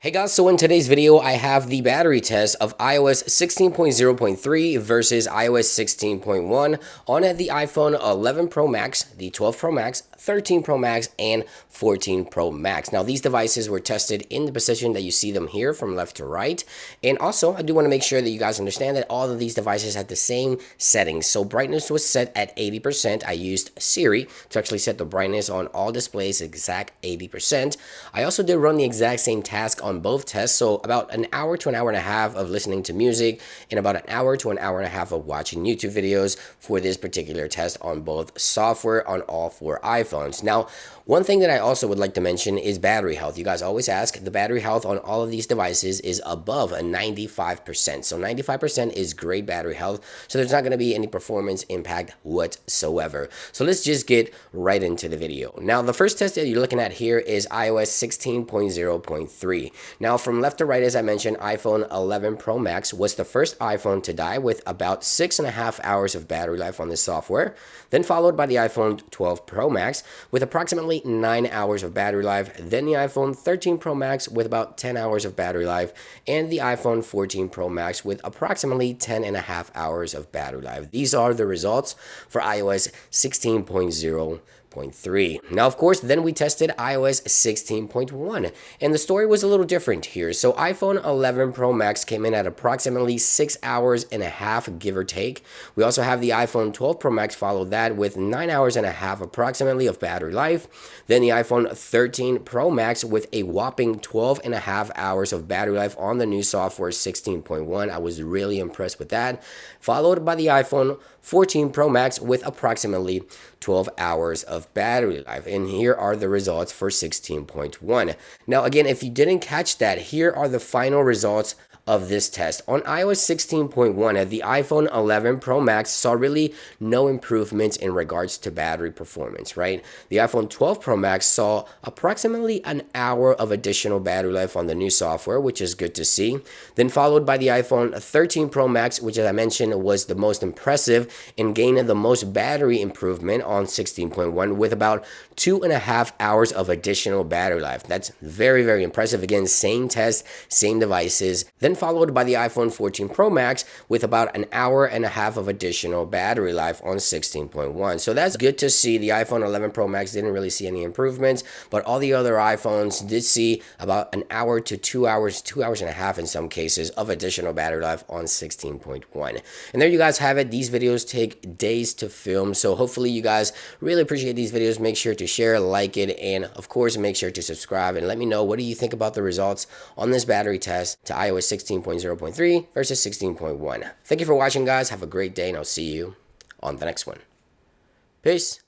Hey guys, so in today's video, I have the battery test of iOS 16.0.3 versus iOS 16.1 on the iPhone 11 Pro Max, the 12 Pro Max, 13 Pro Max, and 14 Pro Max. Now, these devices were tested in the position that you see them here from left to right. And also, I do want to make sure that you guys understand that all of these devices had the same settings. So brightness was set at 80%. I used Siri to actually set the brightness on all displays exact 80%. I also did run the exact same task on both tests, so about an hour to an hour and a half of listening to music and about an hour to an hour and a half of watching YouTube videos for this particular test on both software on all four iPhones. Now, one thing that I also would like to mention is battery health. You guys always ask, the battery health on all of these devices is above a 95%. So 95% is great battery health, so there's not going to be any performance impact whatsoever. So let's just get right into the video. Now, the first test that you're looking at here is iOS 16.0.3. Now, from left to right, as I mentioned, iPhone 11 Pro Max was the first iPhone to die with about 6.5 hours of battery life on this software, then followed by the iPhone 12 Pro Max with approximately 9 hours of battery life, then the iPhone 13 Pro Max with about 10 hours of battery life, and the iPhone 14 Pro Max with approximately 10.5 hours of battery life. These are the results for iOS 16.0.3. Now, of course, then we tested iOS 16.1, and the story was a little different here. So iPhone 11 Pro Max came in at approximately 6 hours and a half, give or take. We also have the iPhone 12 Pro Max followed that with 9 hours and a half approximately of battery life. Then the iPhone 13 Pro Max with a whopping 12.5 hours of battery life on the new software 16.1. I was really impressed with that. Followed by the iPhone 14 Pro Max with approximately 12 hours of battery life. And here are the results for 16.1. Now, again, if you didn't catch that, here are the final results of this test. On iOS 16.1, the iPhone 11 Pro Max saw really no improvements in regards to battery performance, right? The iPhone 12 Pro Max saw approximately an hour of additional battery life on the new software, which is good to see. Then followed by the iPhone 13 Pro Max, which, as I mentioned, was the most impressive and gained the most battery improvement on 16.1 with about 2.5 hours of additional battery life. That's very, very impressive. Again, same test, same devices. Then followed by the iPhone 14 Pro Max with about an hour and a half of additional battery life on 16.1. So that's good to see. The iPhone 11 Pro Max didn't really see any improvements, but all the other iPhones did see about an hour to 2 hours, 2 hours and a half in some cases of additional battery life on 16.1. And there you guys have it. These videos take days to film, so hopefully you guys really appreciate these videos. Make sure to share, like it, and of course make sure to subscribe and let me know what do you think about the results on this battery test to iOS 16.0.3 versus 16.1. Thank you for watching, guys. Have a great day, and I'll see you on the next one. Peace.